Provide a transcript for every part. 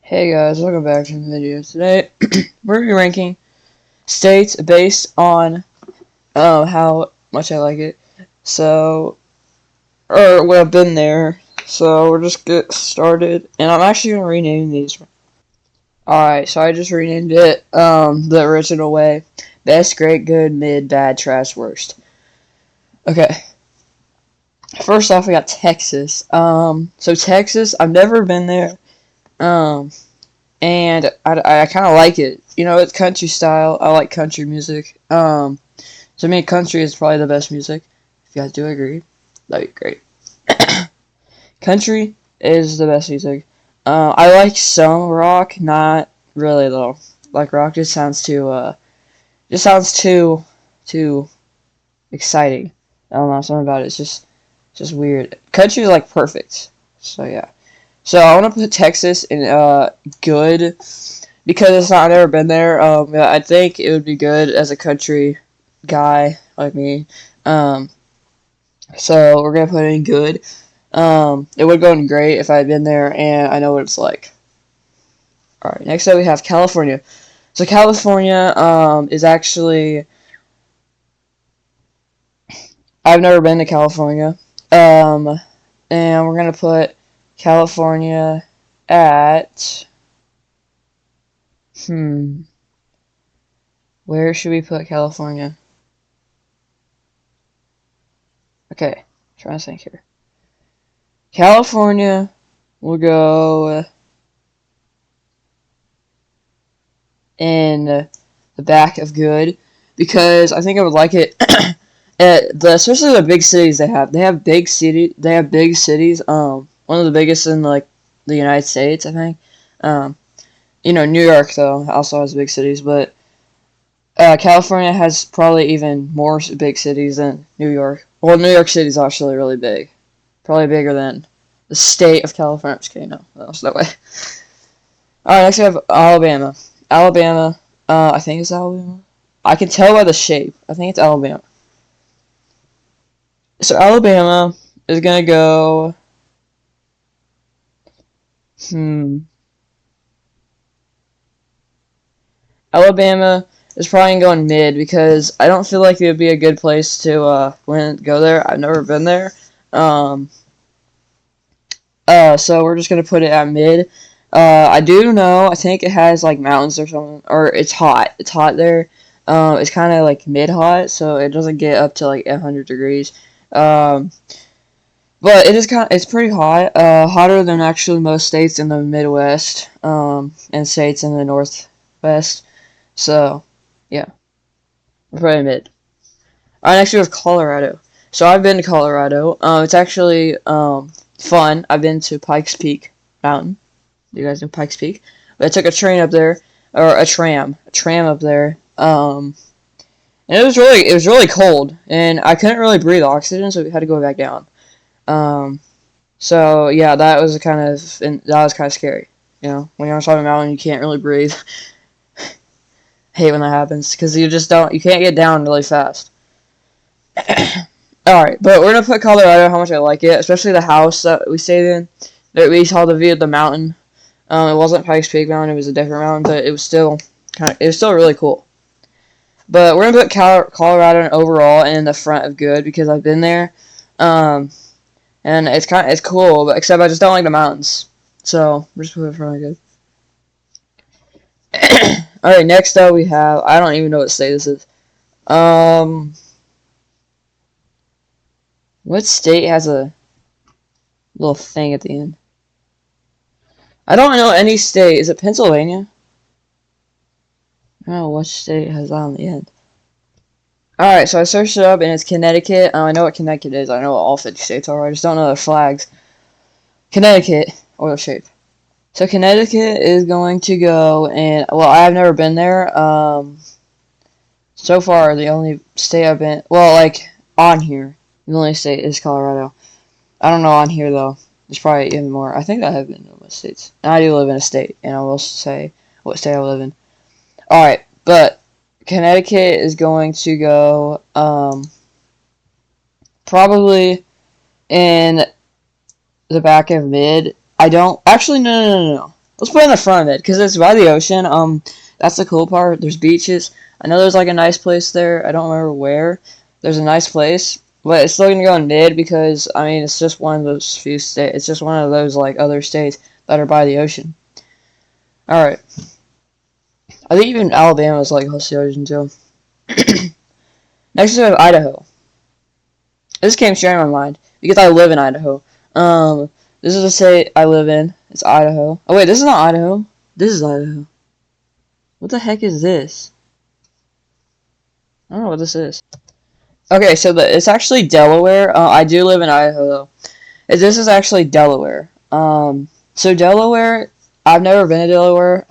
Hey guys, welcome back to the video. Today, we're gonna be ranking states based on how much I like it. So, or what I've been there. So, we'll just get started. And I'm actually gonna rename these. Alright, so I just renamed it the original way. Best, great, good, mid, bad, trash, worst. Okay. First off, we got Texas. So Texas, I've never been there. Um, and I kind of like it. You know, it's country style. I like country music. To me, country is probably the best music. If you guys do agree, that'd be great. Country is the best music. I like some rock, not really though. Like rock just sounds too exciting. I don't know, something about it. It's just weird. Country is like perfect. So yeah. So I want to put Texas in good because I've never been there. I think it would be good as a country guy like me. Um, so we're gonna put it in good. It would go in great if I had been there and I know what it's like. All right, next up we have California. So California is actually I've never been to California. And we're gonna put California at where should we put California? Okay, trying to think here. California will go in the back of good because I think I would like it. Especially the big cities they have. They have big city. They have big cities. One of the biggest in like the United States, I think. Um, New York though also has big cities, but California has probably even more big cities than New York. Well, New York City is actually really big. Probably bigger than the state of California. I'm just kidding, no, that's that way. Alright, next we have Alabama. Alabama, I think it's Alabama. I can tell by the shape. I think it's Alabama. So Alabama is gonna go. Alabama is probably going mid because I don't feel like it would be a good place to go there. I've never been there. Um, so we're just gonna put it at mid. I do know. I think it has like mountains or something, or it's hot. It's hot there. It's kind of like mid hot, so it doesn't get up to like 100 degrees. Um, but it's pretty hot. Hotter than actually most states in the Midwest. And states in the Northwest. So, yeah, we're probably mid. Alright, next we have Colorado. So I've been to Colorado. It's actually fun. I've been to Pikes Peak Mountain. You guys know Pikes Peak? But I took a train up there, or a tram up there. And it was really cold, and I couldn't really breathe oxygen, so we had to go back down. Um, so yeah, that was kind of scary. You know, when you're on top of a mountain, you can't really breathe. Hate when that happens because you can't get down really fast. Alright, but we're gonna put Colorado how much I like it, especially the house that we stayed in. That we saw the view of the mountain. It wasn't Pikes Peak Mountain; it was a different mountain, but it was still really cool. But we're gonna put Colorado overall in the front of good because I've been there, and it's cool, but except I just don't like the mountains. So we're just putting it in front of good. Alright, next up we have I don't even know what state this is. What state has a little thing at the end? I don't know any state. Is it Pennsylvania? I don't know what state has that on the end. Alright, so I searched it up and it's Connecticut. I know what Connecticut is. I know what all 50 states are. I just don't know the flags. Connecticut. Oil shape. So Connecticut is going to go and well, I've never been there. So far the only state I've been like on here, the only state is Colorado. I don't know on here though. There's probably even more. I think I have been in most states. And I do live in a state, and I will say what state I live in. Alright, but Connecticut is going to go probably in the back of mid. I don't actually no. Let's put it in the front of it because it's by the ocean. That's the cool part. There's beaches. I know there's like a nice place there. I don't remember where. There's a nice place, but it's still gonna go in mid because I mean it's just one of those few states. It's just one of those like other states that are by the ocean. All right. I think even Alabama is like close to the ocean too. Next we have Idaho. This came straight in my mind because I live in Idaho. This is the state I live in. It's Idaho. Oh wait, this is not Idaho. This is Idaho. What the heck is this? I don't know what this is. Okay, so it's actually Delaware. I do live in Idaho though. This is actually Delaware. So Delaware, I've never been to Delaware.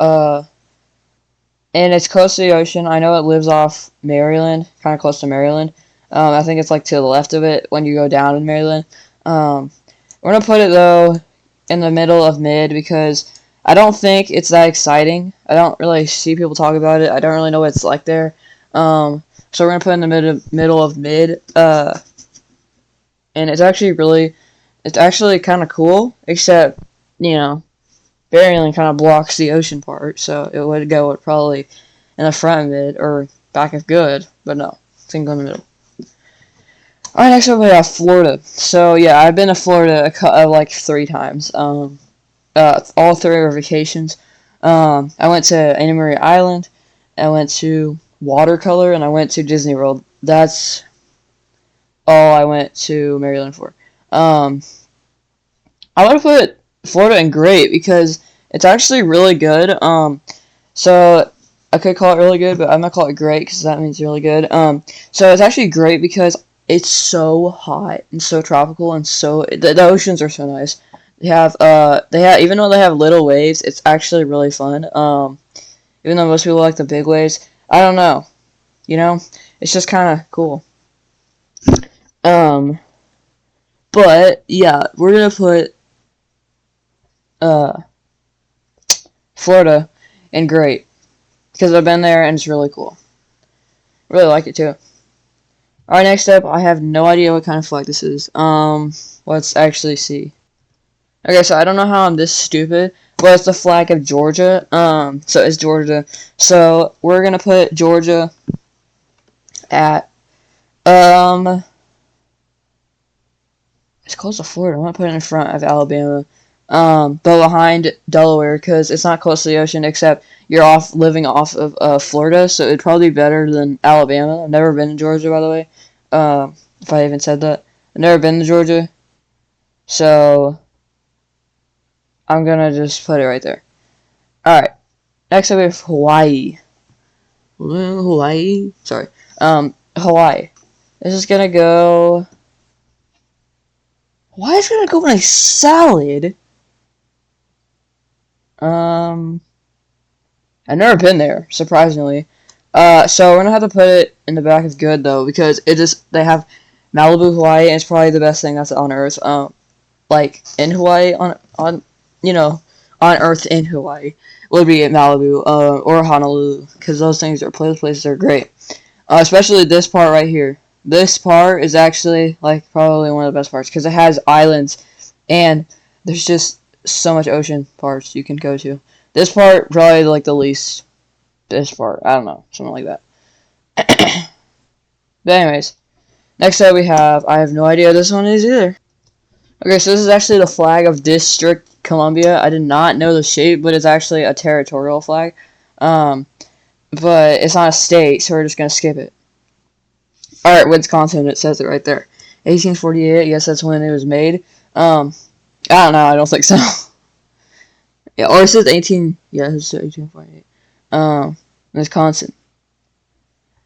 And it's close to the ocean. I know it lives off Maryland, kind of close to Maryland. I think it's like to the left of it when you go down in Maryland. We're gonna put it though in the middle of mid because I don't think it's that exciting. I don't really see people talk about it. I don't really know what it's like there. So we're gonna put it in the middle of mid. And it's actually kind of cool, except Maryland kind of blocks the ocean part, so it would go probably in the front of mid or back of good, but no, it's gonna go in the middle. Alright, next up we have Florida. So yeah, I've been to Florida like 3 times. All 3 are vacations. I went to Anna Maria Island, I went to Watercolor, and I went to Disney World. That's all I went to Maryland for. I want to put Florida in great because it's actually really good. So I could call it really good, but I'm gonna call it great because that means really good. So it's actually great because it's so hot and so tropical and so the oceans are so nice. They have even though they have little waves, it's actually really fun. Even though most people like the big waves, I don't know. It's just kind of cool. But yeah, we're gonna put Florida in great because I've been there and it's really cool. Really like it too. Alright, next up, I have no idea what kind of flag this is. Let's actually see. Okay, so I don't know how I'm this stupid, but it's the flag of Georgia. So it's Georgia. So we're gonna put Georgia at it's close to Florida. I'm gonna put it in front of Alabama. But behind Delaware because it's not close to the ocean except you're living off of Florida, so it'd probably be better than Alabama. I've never been to Georgia, by the way. If I even said that. I've never been to Georgia, so I'm gonna just put it right there. Alright, next up we have Hawaii. Sorry. Hawaii. This is gonna go... Why is it gonna go in a salad? I've never been there, surprisingly. So we're gonna have to put it in the back of good though, because they have Malibu, Hawaii, and it's probably the best thing that's on Earth. Like in Hawaii, on Earth in Hawaii would be at Malibu, or Honolulu, because those places are great. Especially this part right here. This part is actually like probably one of the best parts because it has islands, and there's just so much ocean parts you can go to. This part probably like the least. This part, I don't know, something like that. But anyways, next up we have, I have no idea what this one is either. Okay, so this is actually the flag of District Columbia. I did not know the shape, but it's actually a territorial flag. But it's not a state, so we're just gonna skip it. Alright, Wisconsin, it says it right there. 1848, yes, that's when it was made. I don't know, I don't think so. Yeah, or it says 1848. Wisconsin.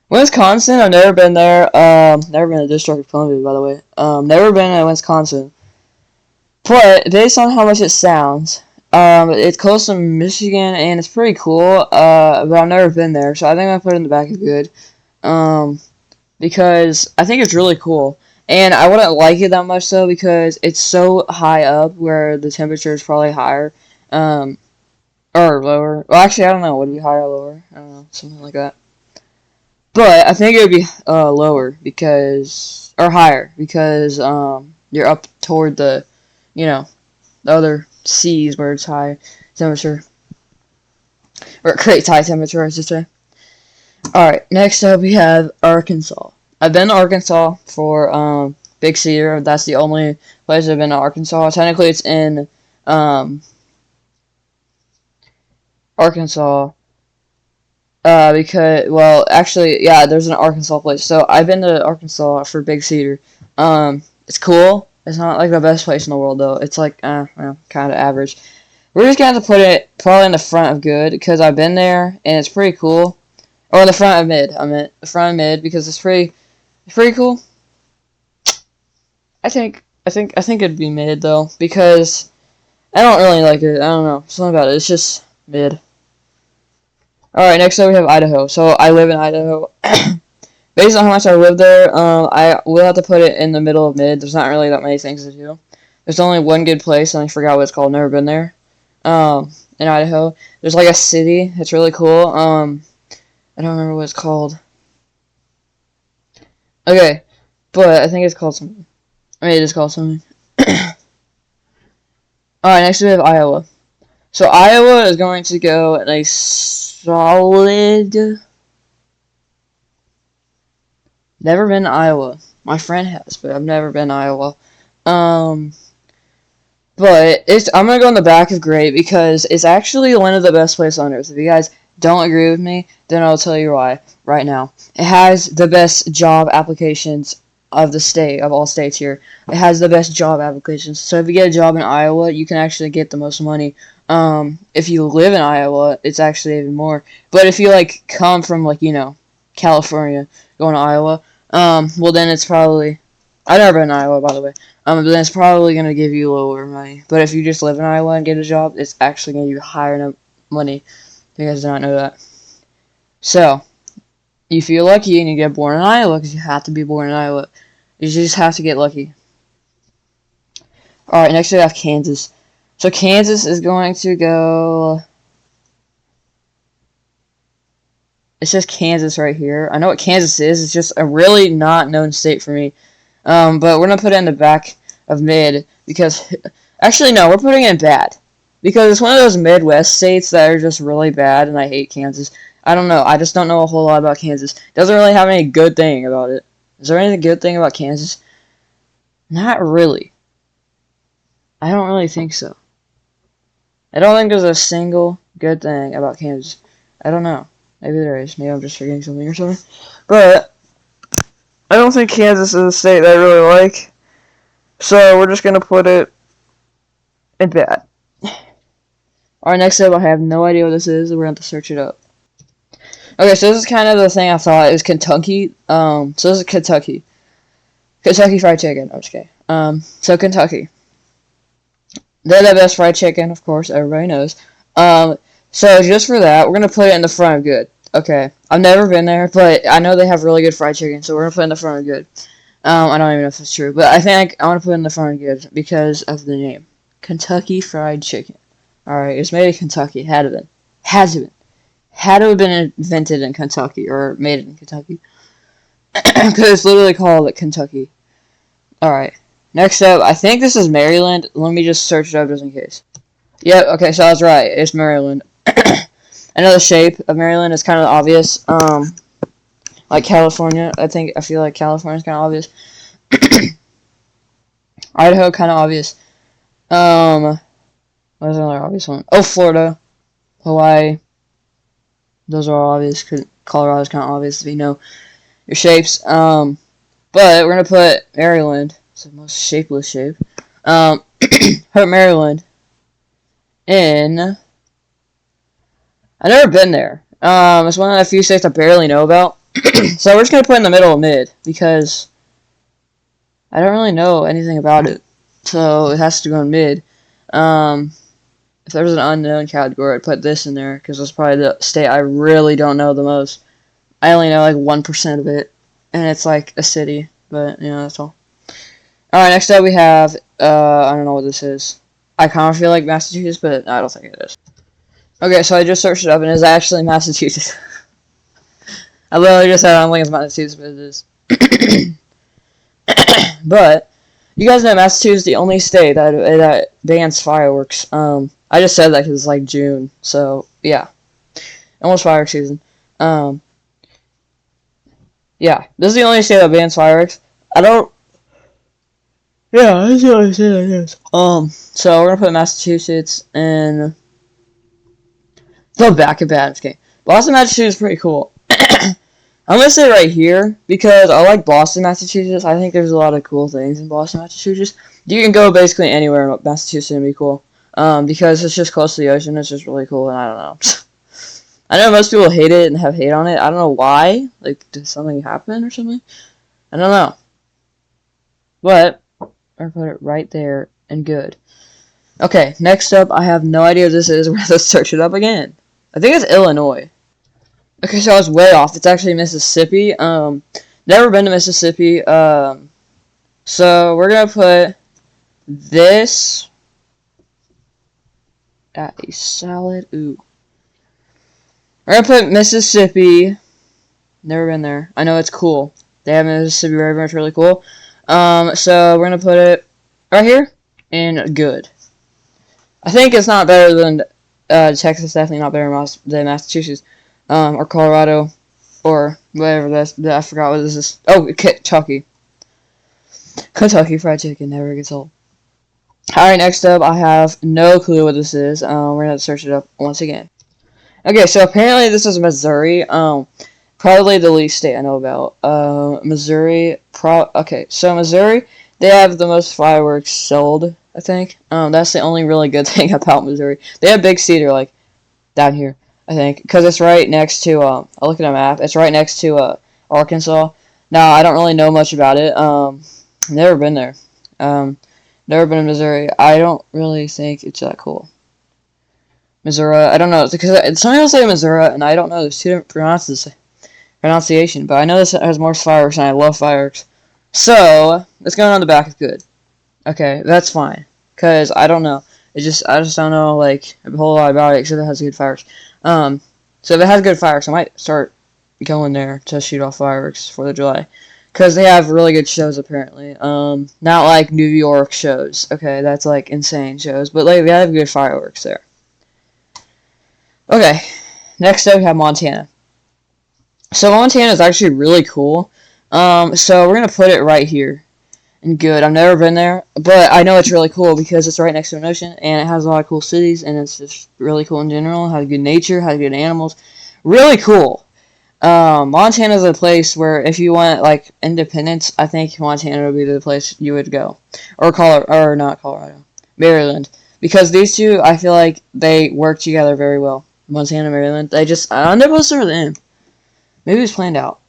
Wisconsin, I've never been there. Never been to the District of Columbia, by the way. Never been to Wisconsin. But, based on how much it sounds, it's close to Michigan, and it's pretty cool, but I've never been there, so I think I'll put it in the back of good. Because I think it's really cool. And I wouldn't like it that much, though, because it's so high up where the temperature is probably higher. Or lower. Well, actually, I don't know. Would it be higher or lower? I don't know. Something like that. But I think it would be lower because... Or higher because you're up toward the other seas where it's high temperature. or create high temperature, I should say. Alright, next up we have Arkansas. I've been to Arkansas for Big Cedar. That's the only place I've been to Arkansas. Technically, it's in Arkansas. Because, well, actually, yeah, there's an Arkansas place. So I've been to Arkansas for Big Cedar. It's cool. It's not like the best place in the world though. It's like, well, kind of average. We're just gonna have to put it probably in the front of good because I've been there and it's pretty cool. Or in the front of mid. I meant the front of mid because it's pretty cool. I think it'd be mid though because I don't really like it. I don't know something about it. It's just mid. All right, next up we have Idaho. So I live in Idaho. Based on how much I live there, I will have to put it in the middle of mid. There's not really that many things to do. There's only one good place, and I forgot what it's called. Never been there. In Idaho, there's like a city. It's really cool. I don't remember what it's called. Okay, but I think it's called something. I mean, it is called something. Alright, next we have Iowa. So Iowa is going to go at a solid... Never been to Iowa. My friend has, but I've never been to Iowa. But I'm going to go in the back of great because it's actually one of the best places on earth. If you guys don't agree with me, then I'll tell you why right now. It has the best job applications of the state, of all states here. It has the best job applications. So if you get a job in Iowa, you can actually get the most money. If you live in Iowa, it's actually even more. But if you, like, come from, like, California, going to Iowa, well, then it's probably... I've never been in Iowa, by the way. But then it's probably going to give you lower money. But if you just live in Iowa and get a job, it's actually going to give you higher money. You guys do not know that. So, if you're lucky and you get born in Iowa, because you have to be born in Iowa, you just have to get lucky. Alright, next we have Kansas. So Kansas is going to go... It says Kansas right here. I know what Kansas is. It's just a really not known state for me. But we're going to put it in the back of mid because... Actually, no, we're putting it in bad. Because it's one of those Midwest states that are just really bad, and I hate Kansas. I don't know. I just don't know a whole lot about Kansas. Doesn't really have any good thing about it. Is there any good thing about Kansas? Not really. I don't really think so. I don't think there's a single good thing about Kansas. I don't know. Maybe there is. Maybe I'm just forgetting something or something. But I don't think Kansas is a state that I really like. So we're just going to put it in bad. Alright, next up, I have no idea what this is. We're going to have to search it up. Okay, so this is kind of the thing I thought. It was Kentucky. So this is Kentucky. Kentucky Fried Chicken. I'm just kidding. So Kentucky. They're the best fried chicken, of course. Everybody knows. So just for that, we're going to put it in the front of good. Okay. I've never been there, but I know they have really good fried chicken, so we're going to put it in the front of good. I don't even know if that's true, but I think I want to put it in the front of good because of the name. Kentucky Fried Chicken. Alright, it's made in Kentucky. Had to have been invented in Kentucky, or made in Kentucky. Because it's literally called Kentucky. Alright. Next up, I think this is Maryland. Let me just search it up just in case. Yep, okay, so I was right. It's Maryland. I know the shape of Maryland is kind of obvious. Like California. I feel like California is kind of obvious. Idaho, kind of obvious. What's another obvious one? Oh, Florida. Hawaii. Those are all obvious. Colorado's kind of obvious if you know your shapes. But we're going to put Maryland. It's the most shapeless shape. Put Maryland in... I've never been there. It's one of the few states I barely know about. So we're just going to put it in the middle of mid. Because I don't really know anything about it. So it has to go in mid. If there was an unknown category, I'd put this in there. Because it's probably the state I really don't know the most. I only know like 1% of it. And it's like a city. But, that's all. Alright, next up we have, I don't know what this is. I kind of feel like Massachusetts, but I don't think it is. Okay, so I just searched it up, and it's actually Massachusetts. I literally just said I don't think it's Massachusetts, but it is. But, you guys know Massachusetts is the only state that bans fireworks. I just said that because it's like June, so, yeah. Almost fireworks season. Yeah, this is the only state that bans fireworks. I don't. Yeah, this is the only state that is. So we're gonna put Massachusetts in the back of Adams. Okay, Boston, Massachusetts is pretty cool. I'm gonna say right here because I like Boston, Massachusetts. I think there's a lot of cool things in Boston, Massachusetts. You can go basically anywhere in Massachusetts and be cool. Because it's just close to the ocean. It's just really cool, and I don't know. I know most people hate it and have hate on it. I don't know why. Like, did something happen or something? I don't know. But I put it right there and good. Okay, next up, I have no idea what this is. We're gonna search it up again. I think it's Illinois. Okay, so I was way off. It's actually Mississippi. Never been to Mississippi. So we're gonna put this at a salad. Ooh. We're gonna put Mississippi. Never been there. I know it's cool. They have Mississippi River. It's really cool. So we're gonna put it right here and good. I think it's not better than Texas. Definitely not better than Massachusetts, or Colorado, or whatever. I forgot what this is. Oh, Kentucky. Kentucky Fried Chicken never gets old. Alright, next up, I have no clue what this is. We're gonna search it up once again. Okay, so apparently this is Missouri. Probably the least state I know about. Missouri. Okay, so Missouri, they have the most fireworks sold, I think. That's the only really good thing about Missouri. They have Big Cedar, like, down here, I think. Because it's right next to, I'll look at a map. It's right next to, Arkansas. Now, I don't really know much about it. Never been there. Never been to Missouri. I don't really think it's that cool. Missouri, I don't know. Because some people say Missouri, and I don't know. There's two different pronunciation, but I know this has more fireworks, and I love fireworks. So, it's going on the back is good. Okay, that's fine. Because I don't know. I just don't know, like, a whole lot about it, except it has good fireworks. So if it has good fireworks, I might start going there to shoot off fireworks for the July. Because they have really good shows, apparently. Not like New York shows. Okay, that's like insane shows. But like, they have good fireworks there. Okay, next up we have Montana. So Montana is actually really cool. So we're going to put it right here. And good. I've never been there. But I know it's really cool because it's right next to an ocean. And it has a lot of cool cities. And it's just really cool in general. It has good nature. Has good animals. Really cool. Montana is a place where if you want like independence, I think Montana would be the place you would go, or not Colorado, Maryland, because these two I feel like they work together very well. Montana, Maryland, they're supposed to them. Maybe it's planned out.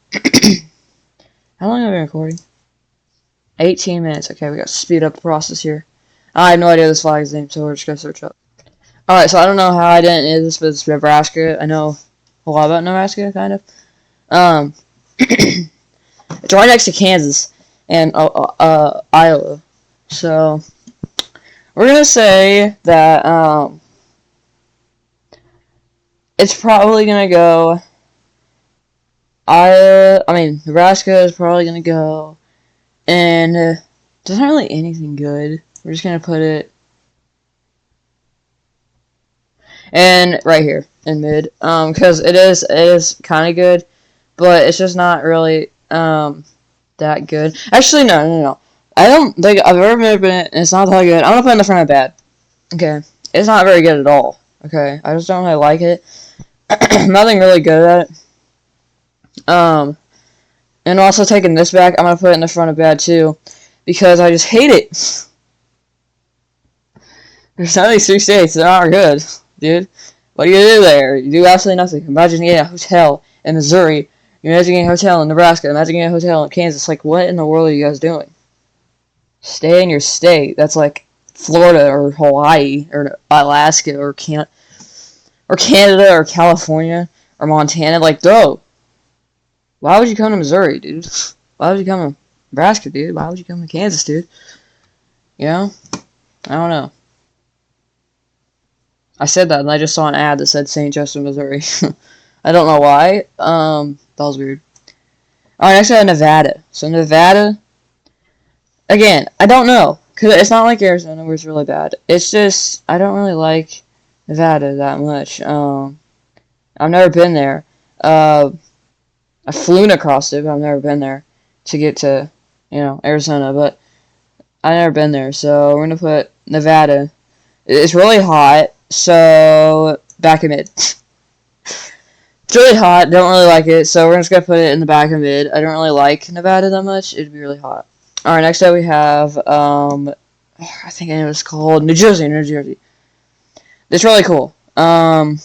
How long have I been recording? 18 minutes. Okay, we got to speed up the process here. I have no idea this flag's name, so we're just gonna search up. All right, so I don't know how I didn't know this, but it's Nebraska. I know a lot about Nebraska, kind of. It's right next to Kansas and Iowa. So we're gonna say that it's probably gonna go. Nebraska is probably gonna go, and there's not really anything good. We're just gonna put it and right here in mid, because it is kind of good. But it's just not really that good. Actually, no. I don't think I've ever been it, and it's not that good. I'm gonna put it in the front of bad. Okay, it's not very good at all. Okay, I just don't really like it. Nothing really good at it. And also taking this back, I'm gonna put it in the front of bad too, because I just hate it. There's not these 3 states that aren't good, dude. What do you do there? You do absolutely nothing. Imagine getting a hotel in Missouri. You're imagining a hotel in Nebraska. Imagining a hotel in Kansas. Like, what in the world are you guys doing? Stay in your state. That's like Florida or Hawaii or Alaska or Canada or California or Montana. Like, bro, why would you come to Missouri, dude? Why would you come to Nebraska, dude? Why would you come to Kansas, dude? You know? I don't know. I said that, and I just saw an ad that said St. Joseph, Missouri. I don't know why. That was weird. Alright, next I have Nevada. So Nevada, again, I don't know. Because it's not like Arizona where it's really bad. It's just, I don't really like Nevada that much. I I've never been there. I've flown across it, but I've never been there to get to, Arizona. But I've never been there, so we're gonna put Nevada. It's really hot, so back of mid. It's really hot. Don't really like it, so we're just gonna put it in the back of mid. I don't really like Nevada that much. It'd be really hot. All right, next up we have I think it was called New Jersey. New Jersey. It's really cool. I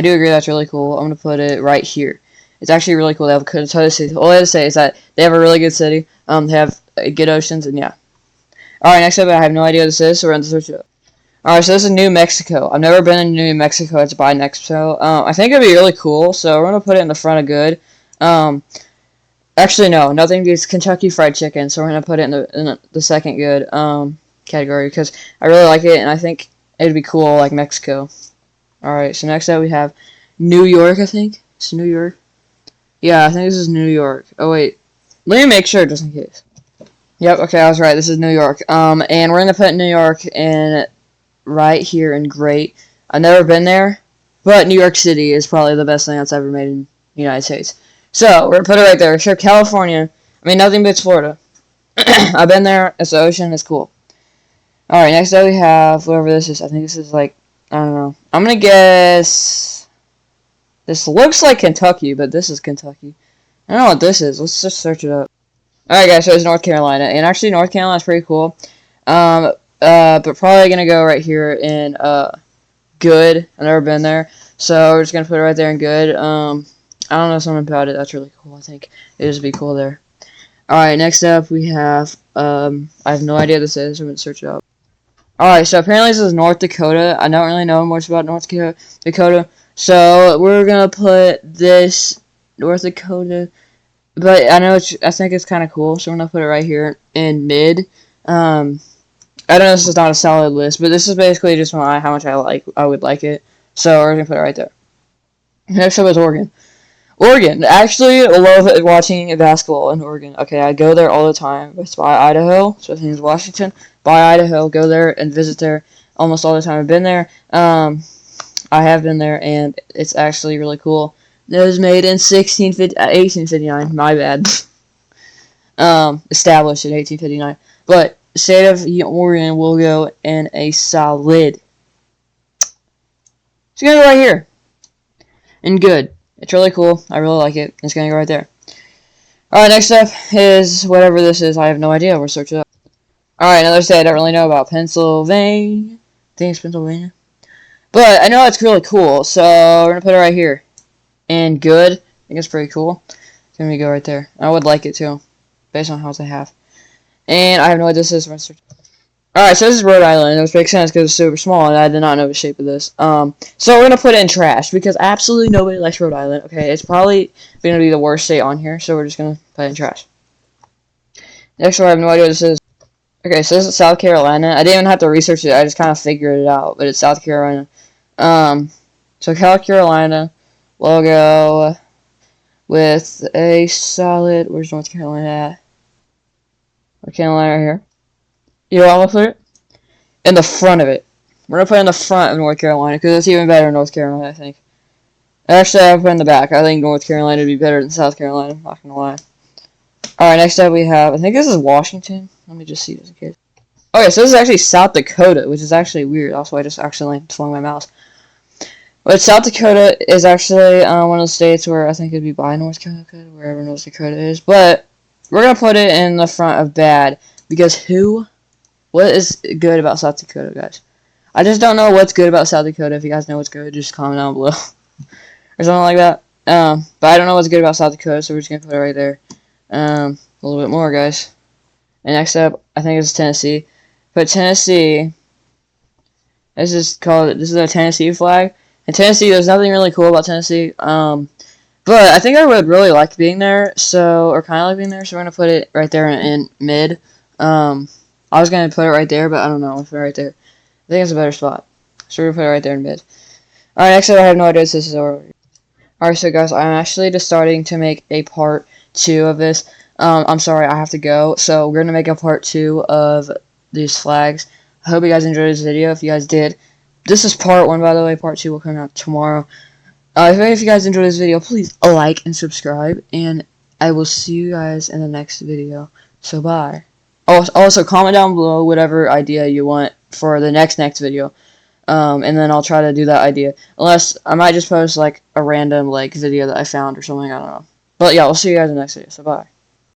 do agree that's really cool. I'm gonna put it right here. It's actually really cool. They have a good city. All I have to say is that they have a really good city. They have good oceans, and yeah. All right, next up, I have no idea what this is, so we're gonna search it up. All right, so this is New Mexico. I've never been in New Mexico. It's by Mexico. I think it'd be really cool, so we're gonna put it in the front of good. Actually, no, nothing beats Kentucky Fried Chicken, so we're gonna put it in the second good category because I really like it, and I think it'd be cool like Mexico. All right, so next up we have New York. I think it's New York. Yeah, I think this is New York. Oh wait, let me make sure just in case. Yep. Okay, I was right. This is New York. And we're gonna put New York in right here in great. I've never been there, but New York City is probably the best thing that's ever made in the United States. So we're gonna put it right there. Sure, California. I mean, nothing beats Florida. I've been there. It's the ocean. It's cool. All right, next up we have whatever this is. I think this is like I don't know. I'm gonna guess. This looks like Kentucky, but this is Kentucky. I don't know what this is. Let's just search it up. Alright guys, so it's North Carolina, and actually North Carolina is pretty cool. But probably gonna go right here in good. I've never been there, so we're just gonna put it right there in good. I don't know something about it that's really cool. I think it would be cool there. Alright, next up we have I have no idea what this is. I'm gonna search it up. Alright, so apparently this is North Dakota. I don't really know much about North Dakota, so we're gonna put this North Dakota. But I think it's kind of cool, so I'm gonna put it right here in mid. I don't know, this is not a solid list, but this is basically just how much I would like it. So we're gonna put it right there. Next up is Oregon. Oregon, actually, I love watching basketball in Oregon. Okay, I go there all the time. It's by Idaho, so I think it's Washington. By Idaho, go there and visit there almost all the time. I've been there. I have been there, and it's actually really cool. It was made in 1859. My bad. Established in 1859. But the state of Oregon will go in a solid. It's gonna go right here. And good. It's really cool. I really like it. It's gonna go right there. Alright, next up is whatever this is. I have no idea. We'll search it up. Alright, another state I don't really know about. Pennsylvania. I think it's Pennsylvania. But I know it's really cool, so we're gonna put it right here. And good. I think it's pretty cool. It's gonna go right there. I would like it too, based on how much I have. And I have no idea what this is. Alright, so this is Rhode Island. It makes sense because it's super small, and I did not know the shape of this. So we're gonna put it in trash because absolutely nobody likes Rhode Island. Okay, it's probably gonna be the worst state on here, so we're just gonna put it in trash. Next one, I have no idea what this is. Okay, so this is South Carolina. I didn't even have to research it. I just kind of figured it out, but it's South Carolina. So South Carolina will go with a solid. Where's North Carolina at? North Carolina right here. You know what I'm gonna put it? In the front of it. We're gonna put it in the front of North Carolina because it's even better in North Carolina, I think. Actually, I'll put it in the back. I think North Carolina would be better than South Carolina. I'm not gonna lie. Alright, next up we have, I think this is Washington. Let me just see just in case. Okay, so this is actually South Dakota, which is actually weird. Also, I just accidentally swung my mouse. But South Dakota is actually one of the states where I think it'd be by North Dakota, wherever North Dakota is. But we're going to put it in the front of bad because what is good about South Dakota, guys? I just don't know what's good about South Dakota. If you guys know what's good, just comment down below. Or something like that. But I don't know what's good about South Dakota, so we're just going to put it right there. A little bit more, guys. And next up, I think it's Tennessee. But Tennessee, this is a Tennessee flag. In Tennessee, there's nothing really cool about Tennessee. But I think I would really like being there, or kind of like being there, so we're going to put it right there in mid. I was going to put it right there, but I don't know. I'll put it right there. I think it's a better spot. So we're going to put it right there in mid. Alright, next up, I have no idea what this is. Alright, so guys, I'm actually just starting to make a part 2 of this. I'm sorry, I have to go. So we're going to make a part 2 of these flags. I hope you guys enjoyed this video. If you guys did, this is part 1, by the way. Part 2 will come out tomorrow. If you guys enjoyed this video, please like and subscribe, and I will see you guys in the next video. So bye. Also, comment down below whatever idea you want for the next video. And then I'll try to do that idea. Unless, I might just post, like, a random, like, video that I found or something, I don't know. But yeah, we'll see you guys in the next video, so bye.